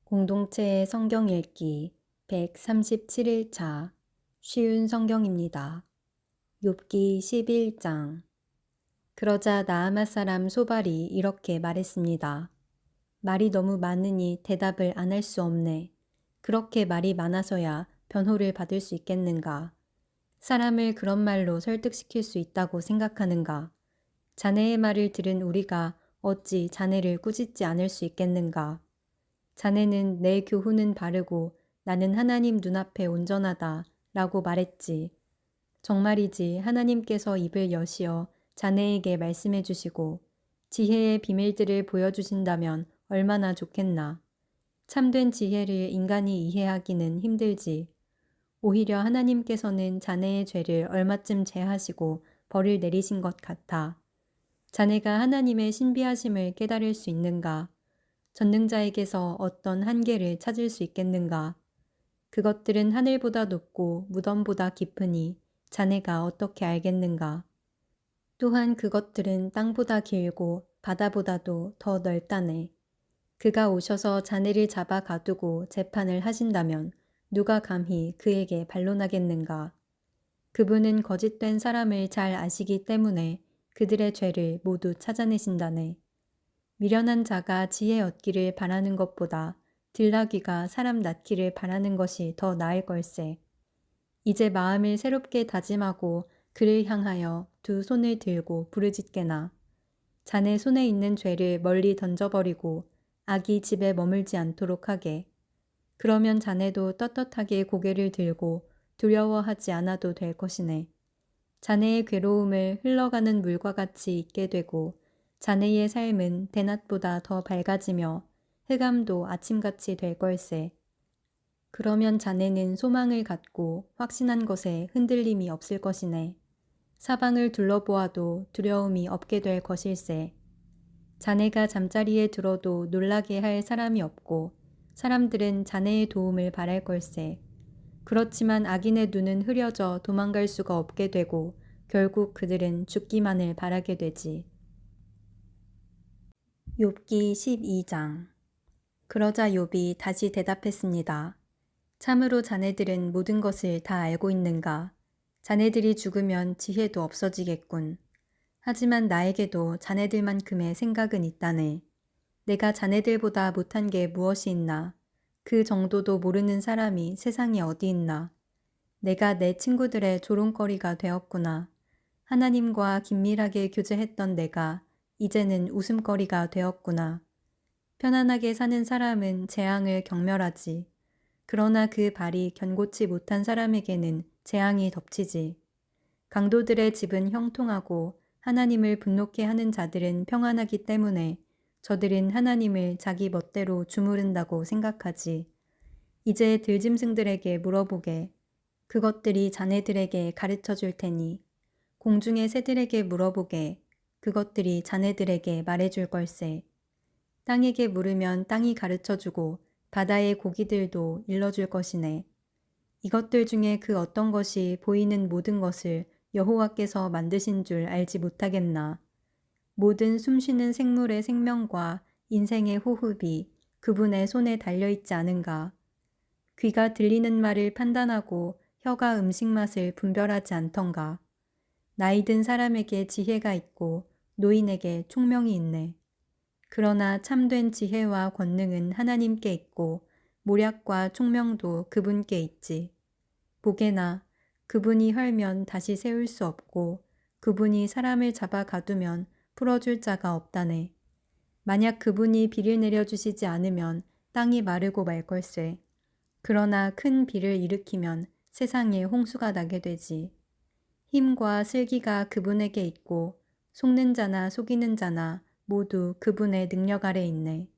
공동체의 성경 읽기 137일차 쉬운 성경입니다. 욥기 11장. 그러자 나아마 사람 소발이 이렇게 말했습니다. 말이 너무 많으니 대답을 안 할 수 없네. 그렇게 말이 많아서야 변호를 받을 수 있겠는가? 사람을 그런 말로 설득시킬 수 있다고 생각하는가? 자네의 말을 들은 우리가 어찌 자네를 꾸짖지 않을 수 있겠는가? 자네는 내 교훈은 바르고 나는 하나님 눈앞에 온전하다 라고 말했지. 정말이지 하나님께서 입을 여시어 자네에게 말씀해 주시고 지혜의 비밀들을 보여주신다면 얼마나 좋겠나. 참된 지혜를 인간이 이해하기는 힘들지. 오히려 하나님께서는 자네의 죄를 얼마쯤 제하시고 벌을 내리신 것 같아. 자네가 하나님의 신비하심을 깨달을 수 있는가? 전능자에게서 어떤 한계를 찾을 수 있겠는가? 그것들은 하늘보다 높고 무덤보다 깊으니 자네가 어떻게 알겠는가? 또한 그것들은 땅보다 길고 바다보다도 더 넓다네. 그가 오셔서 자네를 잡아 가두고 재판을 하신다면 누가 감히 그에게 반론하겠는가? 그분은 거짓된 사람을 잘 아시기 때문에 그들의 죄를 모두 찾아내신다네. 미련한 자가 지혜 얻기를 바라는 것보다 들나귀가 사람 낳기를 바라는 것이 더 나을 걸세. 이제 마음을 새롭게 다짐하고 그를 향하여 두 손을 들고 부르짖게나. 자네 손에 있는 죄를 멀리 던져버리고 악이 집에 머물지 않도록 하게. 그러면 자네도 떳떳하게 고개를 들고 두려워하지 않아도 될 것이네. 자네의 괴로움을 흘러가는 물과 같이 잊게 되고 자네의 삶은 대낮보다 더 밝아지며 흑암도 아침같이 될 걸세. 그러면 자네는 소망을 갖고 확신한 것에 흔들림이 없을 것이네. 사방을 둘러보아도 두려움이 없게 될 것일세. 자네가 잠자리에 들어도 놀라게 할 사람이 없고 사람들은 자네의 도움을 바랄 걸세. 그렇지만 악인의 눈은 흐려져 도망갈 수가 없게 되고 결국 그들은 죽기만을 바라게 되지. 욥기 12장. 그러자 욥이 다시 대답했습니다. 참으로 자네들은 모든 것을 다 알고 있는가? 자네들이 죽으면 지혜도 없어지겠군. 하지만 나에게도 자네들만큼의 생각은 있다네. 내가 자네들보다 못한 게 무엇이 있나? 그 정도도 모르는 사람이 세상에 어디 있나? 내가 내 친구들의 조롱거리가 되었구나. 하나님과 긴밀하게 교제했던 내가 이제는 웃음거리가 되었구나. 편안하게 사는 사람은 재앙을 경멸하지. 그러나 그 발이 견고치 못한 사람에게는 재앙이 덮치지. 강도들의 집은 형통하고 하나님을 분노케 하는 자들은 평안하기 때문에 저들은 하나님을 자기 멋대로 주무른다고 생각하지. 이제 들짐승들에게 물어보게. 그것들이 자네들에게 가르쳐 줄 테니 공중의 새들에게 물어보게. 그것들이 자네들에게 말해줄 걸세. 땅에게 물으면 땅이 가르쳐주고 바다의 고기들도 일러줄 것이네. 이것들 중에 그 어떤 것이 보이는 모든 것을 여호와께서 만드신 줄 알지 못하겠나. 모든 숨쉬는 생물의 생명과 인생의 호흡이 그분의 손에 달려있지 않은가. 귀가 들리는 말을 판단하고 혀가 음식 맛을 분별하지 않던가. 나이 든 사람에게 지혜가 있고 노인에게 총명이 있네. 그러나 참된 지혜와 권능은 하나님께 있고 모략과 총명도 그분께 있지. 보게나 그분이 헐면 다시 세울 수 없고 그분이 사람을 잡아 가두면 풀어줄 자가 없다네. 만약 그분이 비를 내려주시지 않으면 땅이 마르고 말 걸세. 그러나 큰 비를 일으키면 세상에 홍수가 나게 되지. 힘과 슬기가 그분에게 있고 속는 자나 속이는 자나 모두 그분의 능력 아래 있네.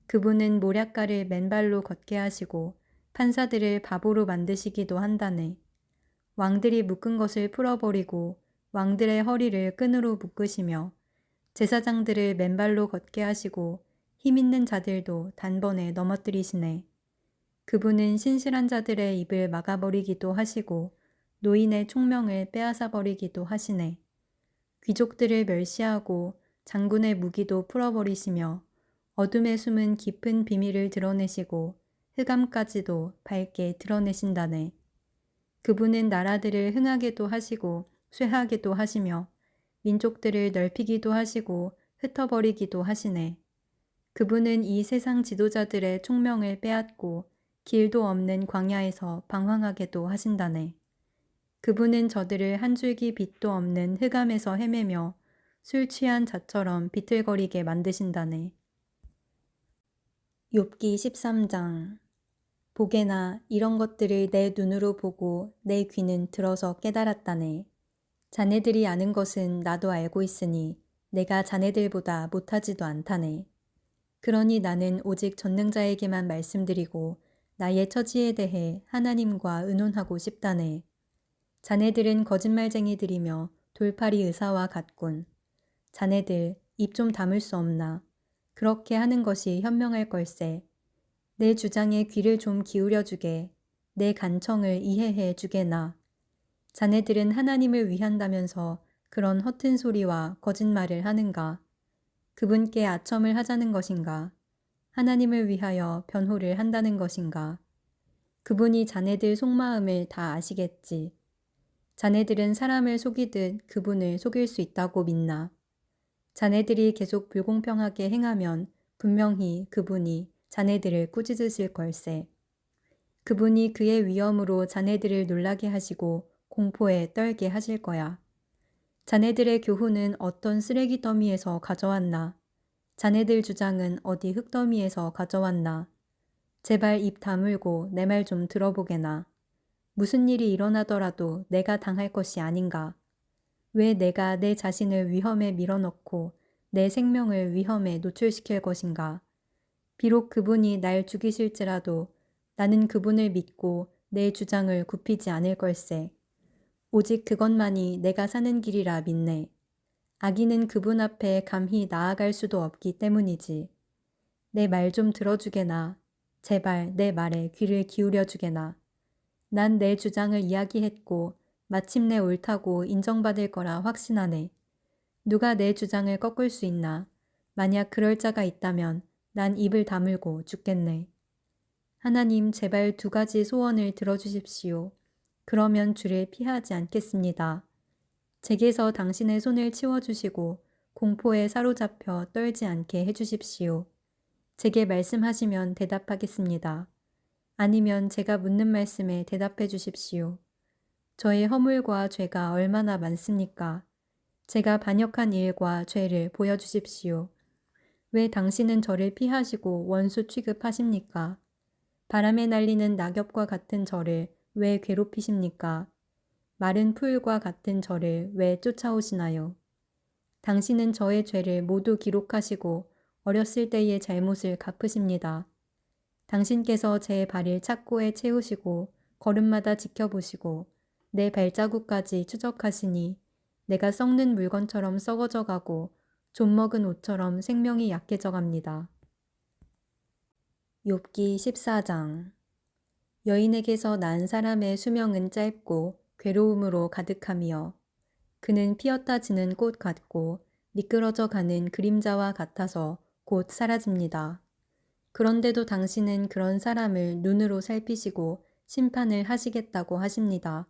그분은 모략가를 맨발로 걷게 하시고 판사들을 바보로 만드시기도 한다네. 왕들이 묶은 것을 풀어버리고 왕들의 허리를 끈으로 묶으시며 제사장들을 맨발로 걷게 하시고 힘 있는 자들도 단번에 넘어뜨리시네. 그분은 신실한 자들의 입을 막아버리기도 하시고 노인의 총명을 빼앗아 버리기도 하시네. 귀족들을 멸시하고 장군의 무기도 풀어버리시며 어둠에 숨은 깊은 비밀을 드러내시고 흑암까지도 밝게 드러내신다네. 그분은 나라들을 흥하게도 하시고 쇠하게도 하시며 민족들을 넓히기도 하시고 흩어버리기도 하시네. 그분은 이 세상 지도자들의 총명을 빼앗고 길도 없는 광야에서 방황하게도 하신다네. 그분은 저들을 한 줄기 빛도 없는 흑암에서 헤매며 술 취한 자처럼 비틀거리게 만드신다네. 욥기 13장. 보게나 이런 것들을 내 눈으로 보고 내 귀는 들어서 깨달았다네. 자네들이 아는 것은 나도 알고 있으니 내가 자네들보다 못하지도 않다네. 그러니 나는 오직 전능자에게만 말씀드리고 나의 처지에 대해 하나님과 의논하고 싶다네. 자네들은 거짓말쟁이들이며 돌팔이 의사와 같군. 자네들 입 좀 다물 수 없나. 그렇게 하는 것이 현명할 걸세. 내 주장에 귀를 좀 기울여 주게. 내 간청을 이해해 주게나. 자네들은 하나님을 위한다면서 그런 허튼 소리와 거짓말을 하는가. 그분께 아첨을 하자는 것인가? 하나님을 위하여 변호를 한다는 것인가? 그분이 자네들 속마음을 다 아시겠지. 자네들은 사람을 속이듯 그분을 속일 수 있다고 믿나? 자네들이 계속 불공평하게 행하면 분명히 그분이 자네들을 꾸짖으실 걸세. 그분이 그의 위엄으로 자네들을 놀라게 하시고 공포에 떨게 하실 거야. 자네들의 교훈은 어떤 쓰레기 더미에서 가져왔나? 자네들 주장은 어디 흙더미에서 가져왔나? 제발 입 다물고 내 말 좀 들어보게나. 무슨 일이 일어나더라도 내가 당할 것이 아닌가? 왜 내가 내 자신을 위험에 밀어넣고 내 생명을 위험에 노출시킬 것인가? 비록 그분이 날 죽이실지라도 나는 그분을 믿고 내 주장을 굽히지 않을 걸세. 오직 그것만이 내가 사는 길이라 믿네. 악인은 그분 앞에 감히 나아갈 수도 없기 때문이지. 내 말 좀 들어주게나. 제발 내 말에 귀를 기울여 주게나. 난 내 주장을 이야기했고 마침내 옳다고 인정받을 거라 확신하네. 누가 내 주장을 꺾을 수 있나? 만약 그럴 자가 있다면 난 입을 다물고 죽겠네. 하나님 제발 2가지 소원을 들어주십시오. 그러면 주를 피하지 않겠습니다. 제게서 당신의 손을 치워주시고 공포에 사로잡혀 떨지 않게 해주십시오. 제게 말씀하시면 대답하겠습니다. 아니면 제가 묻는 말씀에 대답해 주십시오. 저의 허물과 죄가 얼마나 많습니까? 제가 반역한 일과 죄를 보여주십시오. 왜 당신은 저를 피하시고 원수 취급하십니까? 바람에 날리는 낙엽과 같은 저를 왜 괴롭히십니까? 마른 풀과 같은 저를 왜 쫓아오시나요? 당신은 저의 죄를 모두 기록하시고 어렸을 때의 잘못을 갚으십니다. 당신께서 제 발을 착고에 채우시고 걸음마다 지켜보시고 내 발자국까지 추적하시니 내가 썩는 물건처럼 썩어져 가고 좀먹은 옷처럼 생명이 약해져 갑니다. 욥기 14장. 여인에게서 난 사람의 수명은 짧고 괴로움으로 가득하며 그는 피었다 지는 꽃 같고 미끄러져 가는 그림자와 같아서 곧 사라집니다. 그런데도 당신은 그런 사람을 눈으로 살피시고 심판을 하시겠다고 하십니다.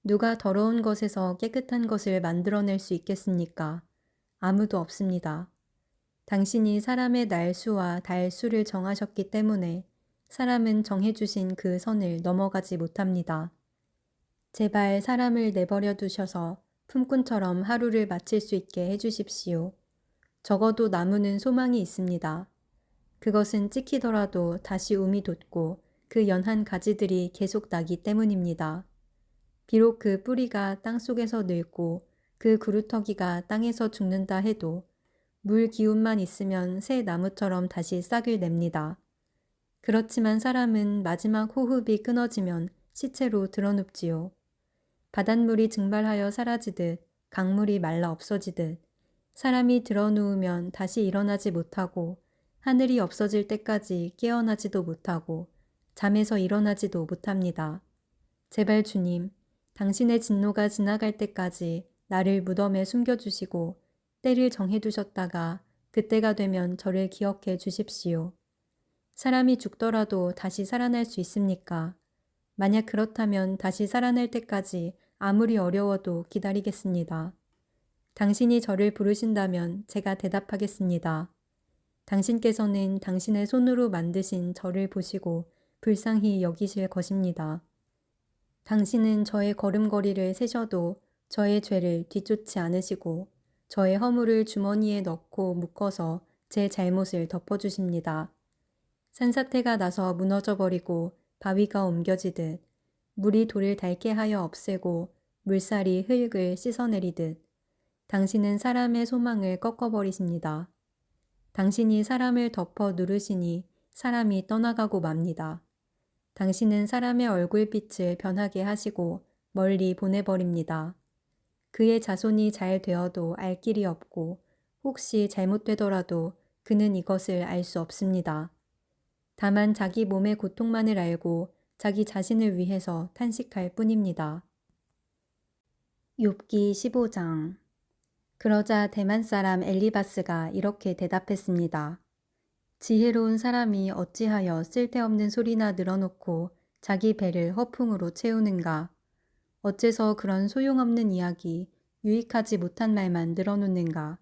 누가 더러운 것에서 깨끗한 것을 만들어낼 수 있겠습니까? 아무도 없습니다. 당신이 사람의 날수와 달수를 정하셨기 때문에 사람은 정해주신 그 선을 넘어가지 못합니다. 제발 사람을 내버려 두셔서 품꾼처럼 하루를 마칠 수 있게 해주십시오. 적어도 나무는 소망이 있습니다. 그것은 찍히더라도 다시 움이 돋고 그 연한 가지들이 계속 나기 때문입니다. 비록 그 뿌리가 땅속에서 늙고 그 그루터기가 땅에서 죽는다 해도 물 기운만 있으면 새 나무처럼 다시 싹을 냅니다. 그렇지만 사람은 마지막 호흡이 끊어지면 시체로 드러눕지요. 바닷물이 증발하여 사라지듯 강물이 말라 없어지듯 사람이 드러누우면 다시 일어나지 못하고 하늘이 없어질 때까지 깨어나지도 못하고 잠에서 일어나지도 못합니다. 제발 주님, 당신의 진노가 지나갈 때까지 나를 무덤에 숨겨주시고 때를 정해두셨다가 그때가 되면 저를 기억해 주십시오. 사람이 죽더라도 다시 살아날 수 있습니까? 만약 그렇다면 다시 살아날 때까지 아무리 어려워도 기다리겠습니다. 당신이 저를 부르신다면 제가 대답하겠습니다. 당신께서는 당신의 손으로 만드신 저를 보시고 불쌍히 여기실 것입니다. 당신은 저의 걸음걸이를 세셔도 저의 죄를 뒤쫓지 않으시고 저의 허물을 주머니에 넣고 묶어서 제 잘못을 덮어주십니다. 산사태가 나서 무너져버리고 바위가 옮겨지듯 물이 돌을 닳게 하여 없애고 물살이 흙을 씻어내리듯 당신은 사람의 소망을 꺾어버리십니다. 당신이 사람을 덮어 누르시니 사람이 떠나가고 맙니다. 당신은 사람의 얼굴빛을 변하게 하시고 멀리 보내버립니다. 그의 자손이 잘 되어도 알 길이 없고 혹시 잘못되더라도 그는 이것을 알 수 없습니다. 다만 자기 몸의 고통만을 알고 자기 자신을 위해서 탄식할 뿐입니다. 욥기 15장. 그러자 대만 사람 엘리바스가 이렇게 대답했습니다. 지혜로운 사람이 어찌하여 쓸데없는 소리나 늘어놓고 자기 배를 허풍으로 채우는가? 어째서 그런 소용없는 이야기, 유익하지 못한 말만 늘어놓는가?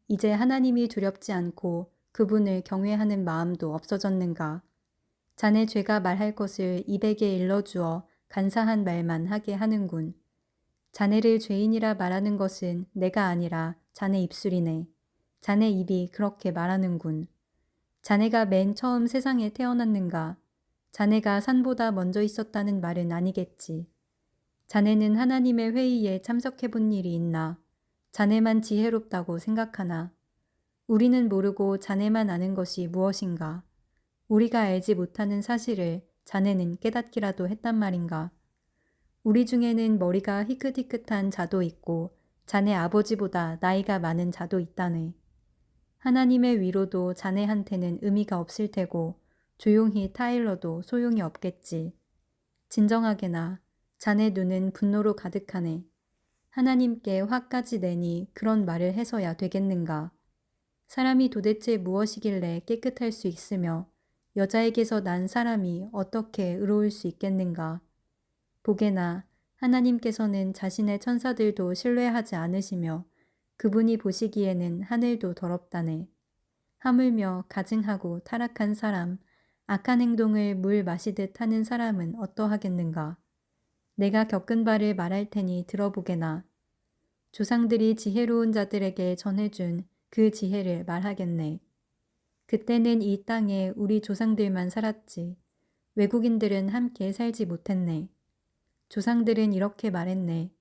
이제 하나님이 두렵지 않고 그분을 경외하는 마음도 없어졌는가? 자네 죄가 말할 것을 입에게 일러주어 간사한 말만 하게 하는군. 자네를 죄인이라 말하는 것은 내가 아니라 자네 입술이네. 자네 입이 그렇게 말하는군. 자네가 맨 처음 세상에 태어났는가? 자네가 산보다 먼저 있었다는 말은 아니겠지. 자네는 하나님의 회의에 참석해 본 일이 있나? 자네만 지혜롭다고 생각하나? 우리는 모르고 자네만 아는 것이 무엇인가? 우리가 알지 못하는 사실을 자네는 깨닫기라도 했단 말인가? 우리 중에는 머리가 희끗희끗한 자도 있고 자네 아버지보다 나이가 많은 자도 있다네. 하나님의 위로도 자네한테는 의미가 없을 테고 조용히 타일러도 소용이 없겠지. 진정하게나 자네 눈은 분노로 가득하네. 하나님께 화까지 내니 그런 말을 해서야 되겠는가. 사람이 도대체 무엇이길래 깨끗할 수 있으며 여자에게서 난 사람이 어떻게 의로울 수 있겠는가. 보게나 하나님께서는 자신의 천사들도 신뢰하지 않으시며 그분이 보시기에는 하늘도 더럽다네. 하물며 가증하고 타락한 사람, 악한 행동을 물 마시듯 하는 사람은 어떠하겠는가. 내가 겪은 바를 말할 테니 들어보게나. 조상들이 지혜로운 자들에게 전해준 그 지혜를 말하겠네. 그때는 이 땅에 우리 조상들만 살았지. 외국인들은 함께 살지 못했네. 조상들은 이렇게 말했네.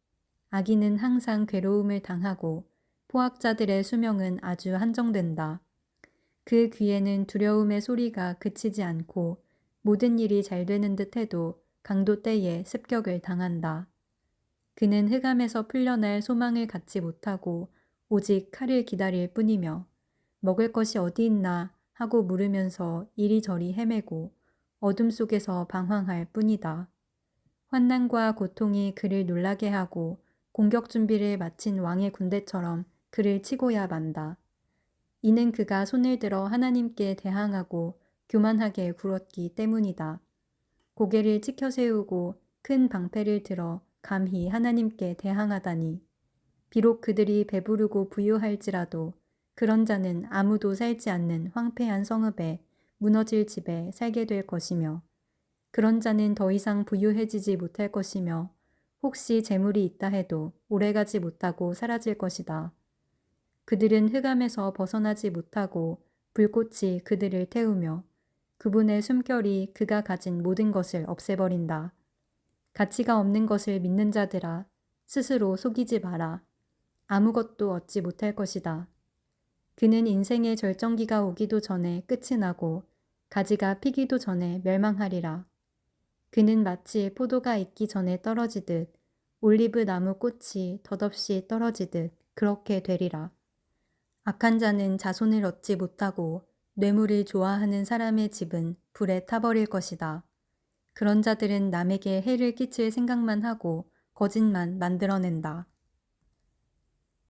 아기는 항상 괴로움을 당하고 포악자들의 수명은 아주 한정된다. 그 귀에는 두려움의 소리가 그치지 않고 모든 일이 잘 되는 듯 해도 강도 때에 습격을 당한다. 그는 흑암에서 풀려날 소망을 갖지 못하고 오직 칼을 기다릴 뿐이며 먹을 것이 어디 있나 하고 물으면서 이리저리 헤매고 어둠 속에서 방황할 뿐이다. 환난과 고통이 그를 놀라게 하고 공격 준비를 마친 왕의 군대처럼 그를 치고야 만다. 이는 그가 손을 들어 하나님께 대항하고 교만하게 굴었기 때문이다. 고개를 치켜 세우고 큰 방패를 들어 감히 하나님께 대항하다니. 비록 그들이 배부르고 부유할지라도 그런 자는 아무도 살지 않는 황폐한 성읍에 무너질 집에 살게 될 것이며 그런 자는 더 이상 부유해지지 못할 것이며 혹시 재물이 있다 해도 오래가지 못하고 사라질 것이다. 그들은 흑암에서 벗어나지 못하고 불꽃이 그들을 태우며 그분의 숨결이 그가 가진 모든 것을 없애버린다. 가치가 없는 것을 믿는 자들아, 스스로 속이지 마라. 아무것도 얻지 못할 것이다. 그는 인생의 절정기가 오기도 전에 끝이 나고 가지가 피기도 전에 멸망하리라. 그는 마치 포도가 익기 전에 떨어지듯 올리브 나무 꽃이 덧없이 떨어지듯 그렇게 되리라. 악한 자는 자손을 얻지 못하고 뇌물을 좋아하는 사람의 집은 불에 타버릴 것이다. 그런 자들은 남에게 해를 끼칠 생각만 하고 거짓만 만들어낸다.